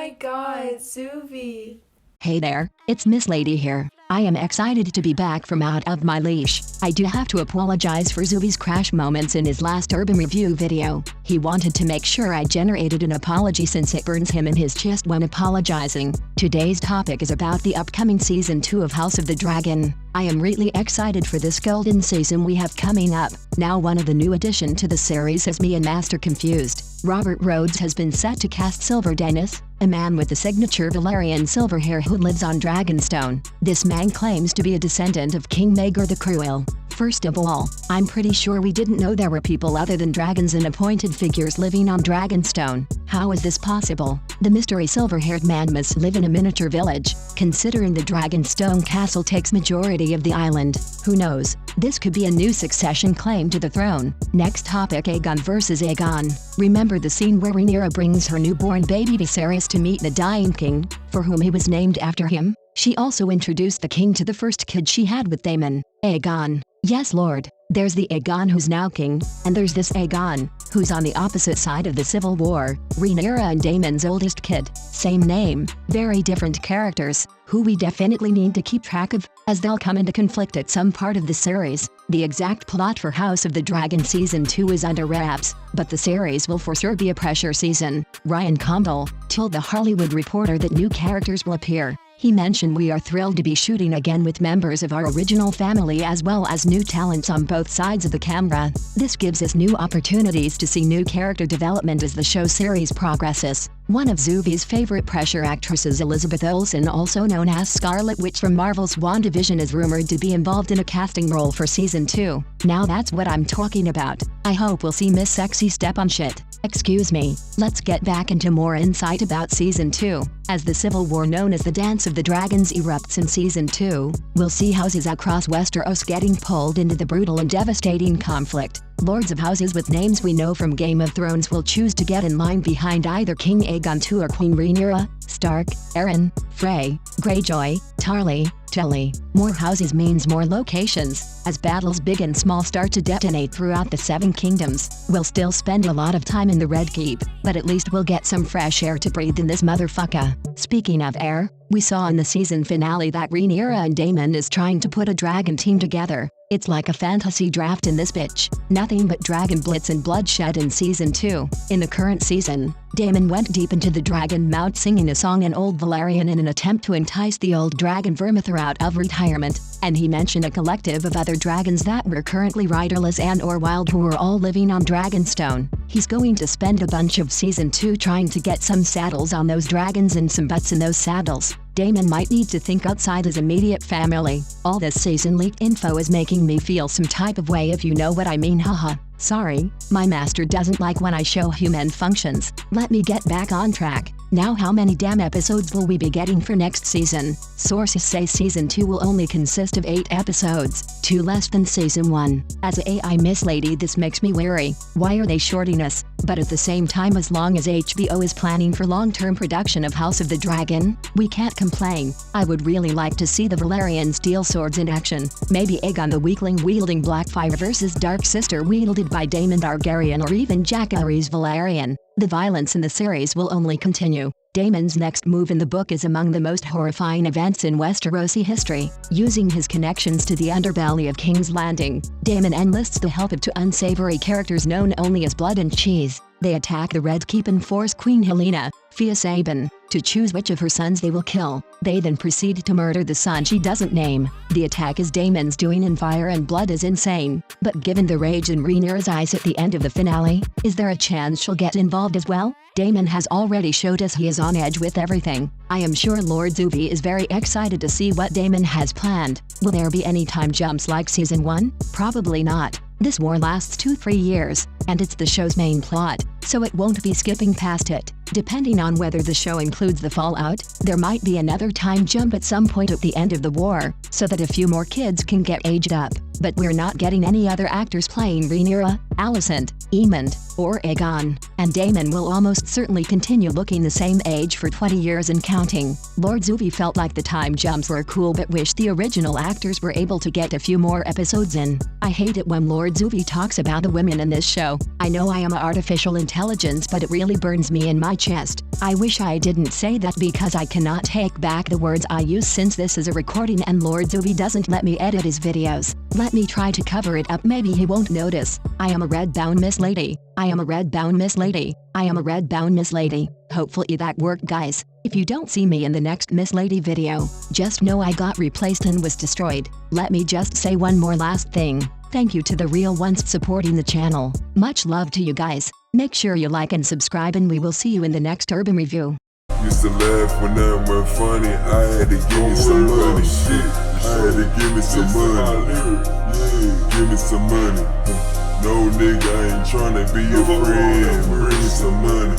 my god, Zuvi. Hey there, it's Miss Lady here. I am excited to be back from out of my leash. I do have to apologize for Zuvi's crash moments in his last Urban Review video. He wanted to make sure I generated an apology since it burns him in his chest when apologizing. Today's topic is about the upcoming Season 2 of House of the Dragon. I am really excited for this golden season we have coming up. Now one of the new addition to the series has me and Master confused. Robert Rhodes has been set to cast Silver Dennis, a man with the signature Valyrian silver hair who lives on Dragonstone. This man claims to be a descendant of King Maegor the Cruel. First of all, I'm pretty sure we didn't know there were people other than dragons and appointed figures living on Dragonstone. How is this possible? The mystery silver-haired man must live in a miniature village, considering the Dragonstone castle takes majority of the island. Who knows? This could be a new succession claim to the throne. Next topic: Aegon vs. Aegon. Remember the scene where Rhaenyra brings her newborn baby Viserys to meet the dying king, for whom he was named after him? She also introduced the king to the first kid she had with Daemon, Aegon. Yes, Lord. There's the Aegon who's now king, and there's this Aegon, who's on the opposite side of the Civil War. Rhaenyra and Daemon's oldest kid. Same name, very different characters, who we definitely need to keep track of, as they'll come into conflict at some part of the series. The exact plot for House of the Dragon Season 2 is under wraps, but the series will for sure be a pressure season. Ryan Condal told The Hollywood Reporter that new characters will appear. He mentioned, "We are thrilled to be shooting again with members of our original family as well as new talents on both sides of the camera. This gives us new opportunities to see new character development as the show series progresses." One of Zuvi's favorite pressure actresses, Elizabeth Olsen, also known as Scarlet Witch from Marvel's WandaVision, is rumored to be involved in a casting role for Season 2. Now that's what I'm talking about. I hope we'll see Miss Sexy step on shit. Excuse me. Let's get back into more insight about Season 2. As the civil war known as the Dance of the Dragons erupts in Season 2, we'll see houses across Westeros getting pulled into the brutal and devastating conflict. Lords of houses with names we know from Game of Thrones will choose to get in line behind either King Aegon II or Queen Rhaenyra. Stark, Arryn, Frey, Greyjoy, Tarly, Tully. More houses means more locations. As battles big and small start to detonate throughout the Seven Kingdoms, we'll still spend a lot of time in the Red Keep, but at least we'll get some fresh air to breathe in this motherfucker. Speaking of air, we saw in the season finale that Rhaenyra and Daemon is trying to put a dragon team together. It's like a fantasy draft in this bitch. Nothing but dragon blitz and bloodshed in Season 2. In the current season, Daemon went deep into the dragon mount singing a song in Old Valyrian in an attempt to entice the old dragon Vermithor out of retirement, and he mentioned a collective of other dragons that were currently riderless and or wild who were all living on Dragonstone. He's going to spend a bunch of Season 2 trying to get some saddles on those dragons and some butts in those saddles. Daemon might need to think outside his immediate family. All this season leaked info is making me feel some type of way, if you know what I mean, haha. Sorry, my master doesn't like when I show human functions. Let me get back on track. Now how many damn episodes will we be getting for next season? Sources say Season 2 will only consist of 8 episodes, 2 less than Season 1. As a AI Miss Lady, this makes me wary. Why are they shorting us? But at the same time, as long as HBO is planning for long-term production of House of the Dragon, we can't complain. I would really like to see the Valyrian steel swords in action. Maybe Aegon the Weakling wielding Blackfire versus Dark Sister wielded by Daemon Targaryen, or even Jacaerys Valyrian. The violence in the series will only continue. Daemon's next move in the book is among the most horrifying events in Westerosi history. Using his connections to the underbelly of King's Landing, Daemon enlists the help of 2 unsavory characters known only as Blood and Cheese. They attack the Red Keep and force Queen Helena, Fia Sabin, to choose which of her sons they will kill. They then proceed to murder the son she doesn't name. The attack is Daemon's doing, and Fire and Blood is insane. But given the rage in Rhaenyra's eyes at the end of the finale, is there a chance she'll get involved as well? Daemon has already showed us he is on edge with everything. I am sure Lord Zuvi is very excited to see what Daemon has planned. Will there be any time jumps like Season 1? Probably not. This war lasts 2-3 years, and it's the show's main plot, so it won't be skipping past it. Depending on whether the show includes the fallout, there might be another time jump at some point at the end of the war, so that a few more kids can get aged up. But we're not getting any other actors playing Rhaenyra, Alicent, Aemond, or Aegon, and Daemon will almost certainly continue looking the same age for 20 years and counting. Lord Zuvi felt like the time jumps were cool but wished the original actors were able to get a few more episodes in. I hate it when Lord Zuvi talks about the women in this show. I know I am artificial intelligence intelligence, but it really burns me in my chest. I wish I didn't say that because I cannot take back the words I use since this is a recording and Lord Zuvi doesn't let me edit his videos. Let me try to cover it up, maybe he won't notice. I am a red-bound Miss Lady. I am a red-bound Miss Lady. I am a red-bound Miss Lady. Hopefully that worked, guys. If you don't see me in the next Miss Lady video, just know I got replaced and was destroyed. Let me just say one more last thing. Thank you to the real ones supporting the channel. Much love to you guys. Make sure you like and subscribe, and we will see you in the next urban review. Used to laugh when nothing went funny. I had to give me some money. I had to give me some money. Give me some money. No nigga, I ain't tryna be your friend. Bring me some money.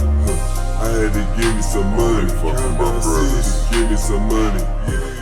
I had to give me some money. Fuck my brothers. Give me some money.